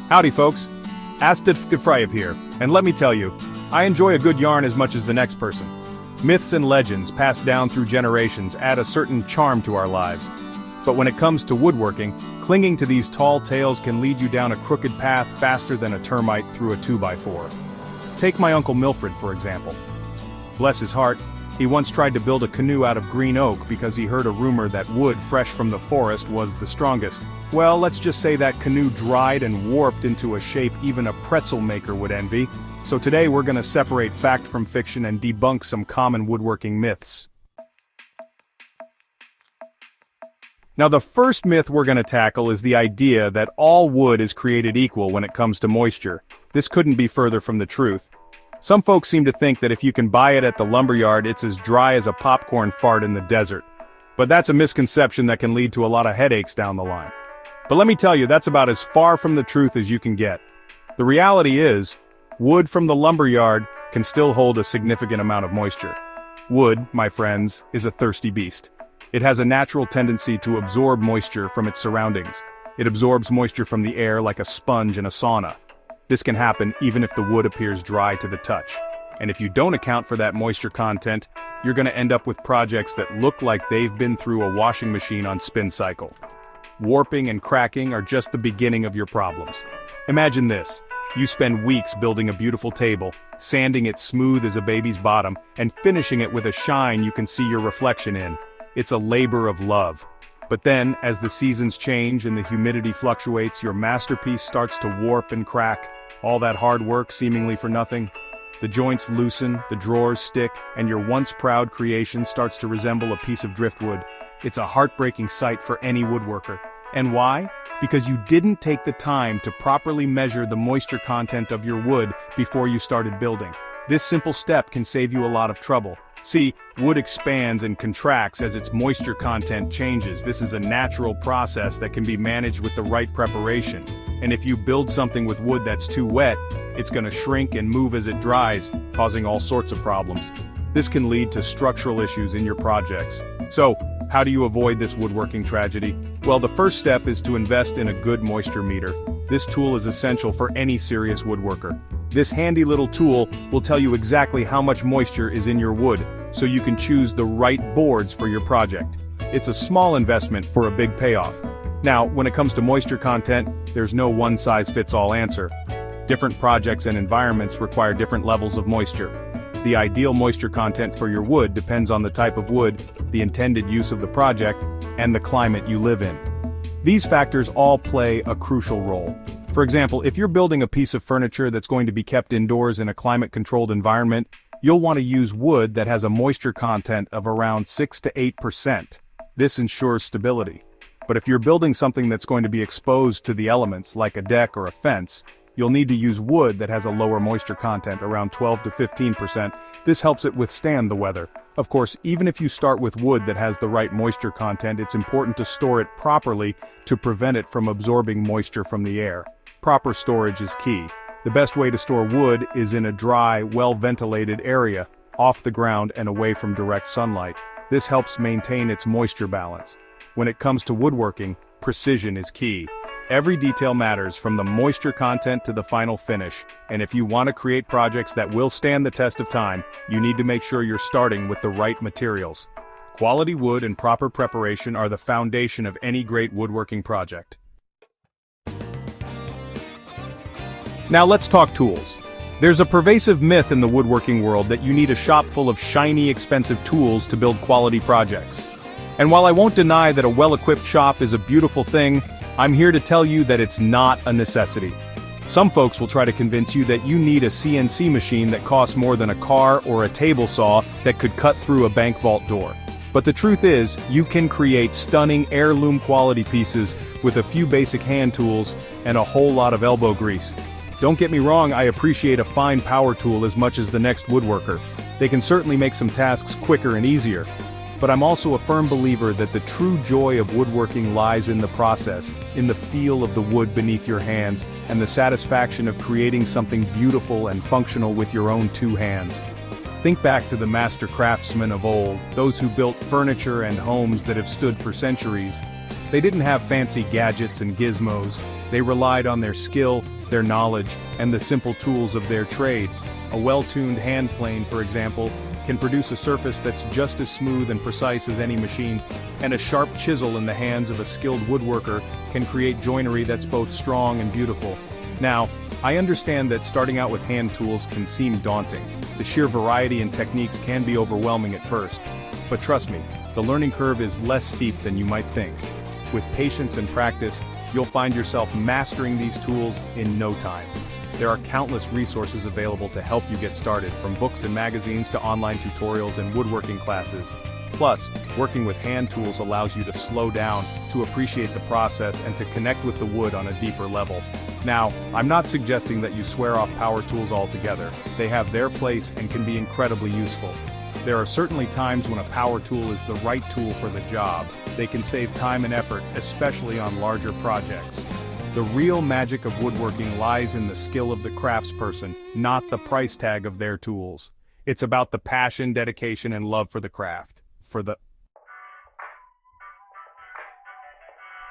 Howdy folks, Catastrophe here, and let me tell you, I enjoy a good yarn as much as the next person. Myths and legends passed down through generations add a certain charm to our lives. But when it comes to woodworking, clinging to these tall tales can lead you down a crooked path faster than a termite through a 2x4. Take my Uncle Milfred for example. Bless his heart, he once tried to build a canoe out of green oak because he heard a rumor that wood fresh from the forest was the strongest. Well, let's just say that canoe dried and warped into a shape even a pretzel maker would envy. So today we're gonna separate fact from fiction and debunk some common woodworking myths. Now the first myth we're gonna tackle is the idea that all wood is created equal when it comes to moisture. This couldn't be further from the truth. Some folks seem to think that if you can buy it at the lumberyard it's as dry as a popcorn fart in the desert. But that's a misconception that can lead to a lot of headaches down the line. But let me tell you, that's about as far from the truth as you can get. The reality is, wood from the lumberyard can still hold a significant amount of moisture. Wood, my friends, is a thirsty beast. It has a natural tendency to absorb moisture from its surroundings. It absorbs moisture from the air like a sponge in a sauna. This can happen even if the wood appears dry to the touch. And if you don't account for that moisture content, you're going to end up with projects that look like they've been through a washing machine on spin cycle. Warping and cracking are just the beginning of your problems. Imagine this. You spend weeks building a beautiful table, sanding it smooth as a baby's bottom, and finishing it with a shine you can see your reflection in. It's a labor of love. But then, as the seasons change and the humidity fluctuates, your masterpiece starts to warp and crack. All that hard work seemingly for nothing. The joints loosen, the drawers stick, and your once proud creation starts to resemble a piece of driftwood. It's a heartbreaking sight for any woodworker. And why? Because you didn't take the time to properly measure the moisture content of your wood before you started building. This simple step can save you a lot of trouble. See, wood expands and contracts as its moisture content changes. This is a natural process that can be managed with the right preparation. And if you build something with wood that's too wet, it's going to shrink and move as it dries, causing all sorts of problems. This can lead to structural issues in your projects. So, how do you avoid this woodworking tragedy? Well, the first step is to invest in a good moisture meter. This tool is essential for any serious woodworker. This handy little tool will tell you exactly how much moisture is in your wood, so you can choose the right boards for your project. It's a small investment for a big payoff. Now, when it comes to moisture content, there's no one-size-fits-all answer. Different projects and environments require different levels of moisture. The ideal moisture content for your wood depends on the type of wood, the intended use of the project, and the climate you live in. These factors all play a crucial role. For example, if you're building a piece of furniture that's going to be kept indoors in a climate-controlled environment, you'll want to use wood that has a moisture content of around 6 to 8%. This ensures stability. But if you're building something that's going to be exposed to the elements, like a deck or a fence, you'll need to use wood that has a lower moisture content, around 12 to 15%. This helps it withstand the weather. Of course, even if you start with wood that has the right moisture content, it's important to store it properly to prevent it from absorbing moisture from the air. Proper storage is key. The best way to store wood is in a dry, well-ventilated area, off the ground and away from direct sunlight. This helps maintain its moisture balance. When it comes to woodworking, precision is key. Every detail matters, from the moisture content to the final finish, and if you want to create projects that will stand the test of time, you need to make sure you're starting with the right materials. Quality wood and proper preparation are the foundation of any great woodworking project. Now let's talk tools. There's a pervasive myth in the woodworking world that you need a shop full of shiny, expensive tools to build quality projects. And while I won't deny that a well-equipped shop is a beautiful thing, I'm here to tell you that it's not a necessity. Some folks will try to convince you that you need a CNC machine that costs more than a car or a table saw that could cut through a bank vault door. But the truth is, you can create stunning heirloom quality pieces with a few basic hand tools and a whole lot of elbow grease. Don't get me wrong, I appreciate a fine power tool as much as the next woodworker. They can certainly make some tasks quicker and easier. But I'm also a firm believer that the true joy of woodworking lies in the process, in the feel of the wood beneath your hands, and the satisfaction of creating something beautiful and functional with your own two hands. Think back to the master craftsmen of old, those who built furniture and homes that have stood for centuries. They didn't have fancy gadgets and gizmos. They relied on their skill, their knowledge, and the simple tools of their trade. A well-tuned hand plane, for example, can produce a surface that's just as smooth and precise as any machine, and a sharp chisel in the hands of a skilled woodworker can create joinery that's both strong and beautiful. Now, I understand that starting out with hand tools can seem daunting. The sheer variety and techniques can be overwhelming at first. But trust me, the learning curve is less steep than you might think. With patience and practice, you'll find yourself mastering these tools in no time. There are countless resources available to help you get started, from books and magazines to online tutorials and woodworking classes. Plus, working with hand tools allows you to slow down, to appreciate the process, and to connect with the wood on a deeper level. Now, I'm not suggesting that you swear off power tools altogether. They have their place and can be incredibly useful. There are certainly times when a power tool is the right tool for the job. They can save time and effort, especially on larger projects. The real magic of woodworking lies in the skill of the craftsperson, not the price tag of their tools. It's about the passion, dedication, and love for the craft.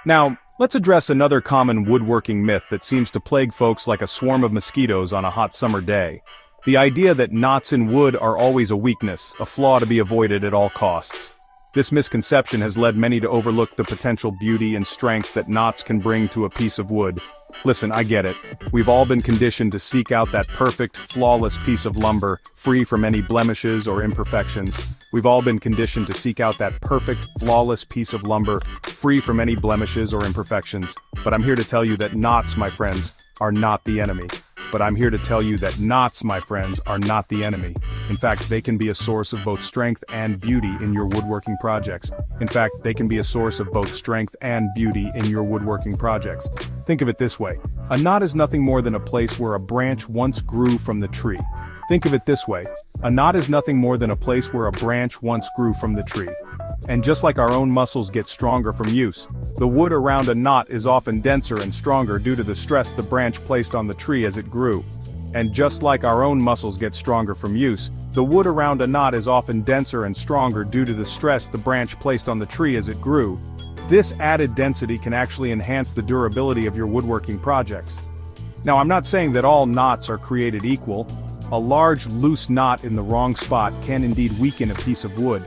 Now, let's address another common woodworking myth that seems to plague folks like a swarm of mosquitoes on a hot summer day. The idea that knots in wood are always a weakness, a flaw to be avoided at all costs. This misconception has led many to overlook the potential beauty and strength that knots can bring to a piece of wood. Listen, I get it. We've all been conditioned to seek out that perfect, flawless piece of lumber, free from any blemishes or imperfections. We've all been conditioned to seek out that perfect, flawless piece of lumber, free from any blemishes or imperfections. But I'm here to tell you that knots, my friends, are not the enemy. In fact, they can be a source of both strength and beauty in your woodworking projects. Think of it this way. A knot is nothing more than a place where a branch once grew from the tree. And just like our own muscles get stronger from use, the wood around a knot is often denser and stronger due to the stress the branch placed on the tree as it grew. This added density can actually enhance the durability of your woodworking projects. Now, I'm not saying that all knots are created equal. A large, loose knot in the wrong spot can indeed weaken a piece of wood.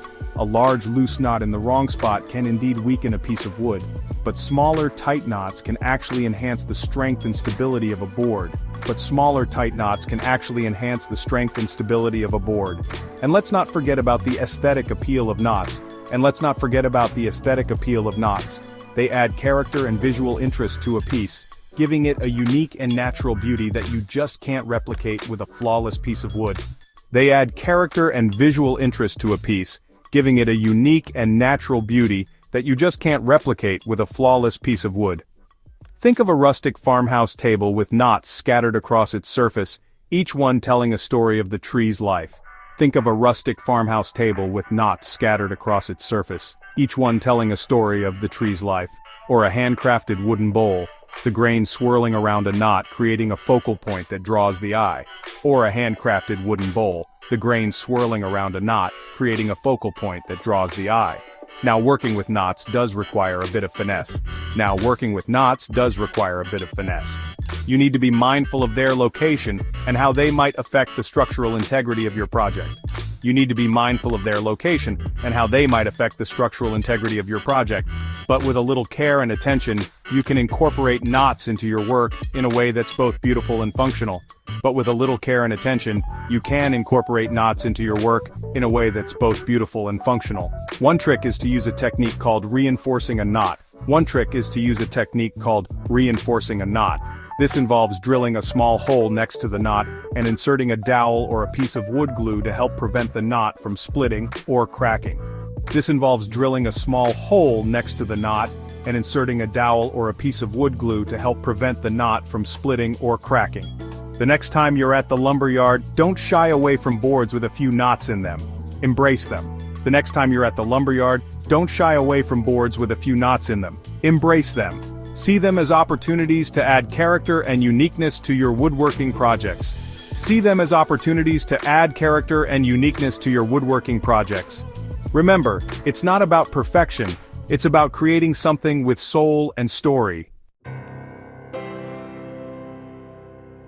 But smaller, tight knots can actually enhance the strength and stability of a board. And let's not forget about the aesthetic appeal of knots. They add character and visual interest to a piece, giving it a unique and natural beauty that you just can't replicate with a flawless piece of wood. Think of a rustic farmhouse table with knots scattered across its surface, each one telling a story of the tree's life. Or a handcrafted wooden bowl, the grain swirling around a knot creating a focal point that draws the eye. Now, working with knots does require a bit of finesse. You need to be mindful of their location and how they might affect the structural integrity of your project. But with a little care and attention, you can incorporate knots into your work in a way that's both beautiful and functional. One trick is to use a technique called reinforcing a knot. This involves drilling a small hole next to the knot and inserting a dowel or a piece of wood glue to help prevent the knot from splitting or cracking. The next time you're at the lumberyard, don't shy away from boards with a few knots in them. Embrace them. See them as opportunities to add character and uniqueness to your woodworking projects. Remember, it's not about perfection, It's about creating something with soul and story.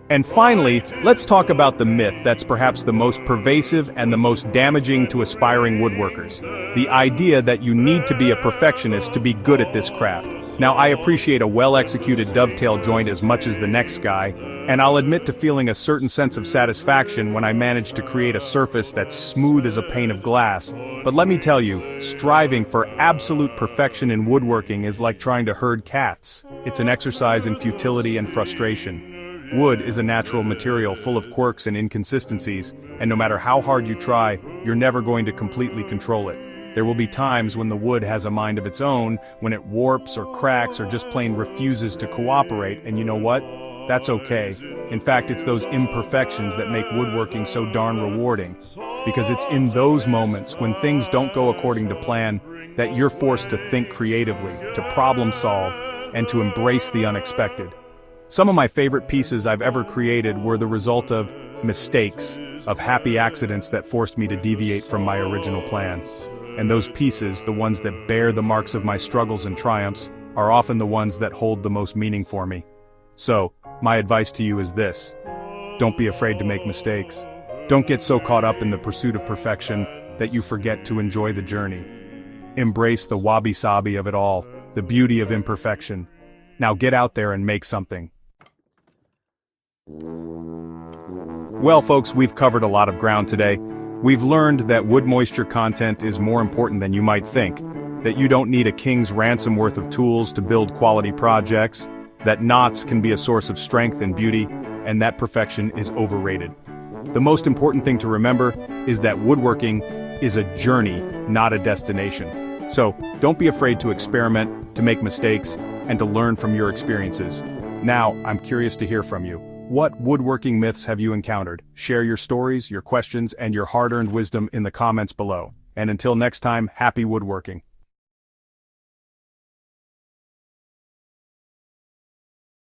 And finally, let's talk about the myth that's perhaps the most pervasive and the most damaging to aspiring woodworkers. The idea that you need to be a perfectionist to be good at this craft. Now, I appreciate a well-executed dovetail joint as much as the next guy, and I'll admit to feeling a certain sense of satisfaction when I manage to create a surface that's smooth as a pane of glass. But let me tell you, striving for absolute perfection in woodworking is like trying to herd cats. It's an exercise in futility and frustration. Wood is a natural material full of quirks and inconsistencies, and no matter how hard you try, you're never going to completely control it. There will be times when the wood has a mind of its own, when it warps or cracks or just plain refuses to cooperate, and you know what? That's okay. In fact, it's those imperfections that make woodworking so darn rewarding. Because it's in those moments, when things don't go according to plan, that you're forced to think creatively, to problem solve, and to embrace the unexpected. Some of my favorite pieces I've ever created were the result of mistakes, of happy accidents that forced me to deviate from my original plan. And those pieces, the ones that bear the marks of my struggles and triumphs, are often the ones that hold the most meaning for me. So, my advice to you is this: don't be afraid to make mistakes. Don't get so caught up in the pursuit of perfection that you forget to enjoy the journey. Embrace the wabi-sabi of it all, the beauty of imperfection. Now get out there and make something. Well, folks, we've covered a lot of ground today. We've learned that wood moisture content is more important than you might think, that you don't need a king's ransom worth of tools to build quality projects, that knots can be a source of strength and beauty, and that perfection is overrated. The most important thing to remember is that woodworking is a journey, not a destination. So, don't be afraid to experiment, to make mistakes, and to learn from your experiences. Now, I'm curious to hear from you. What woodworking myths have you encountered? Share your stories, your questions, and your hard-earned wisdom in the comments below. And until next time, happy woodworking.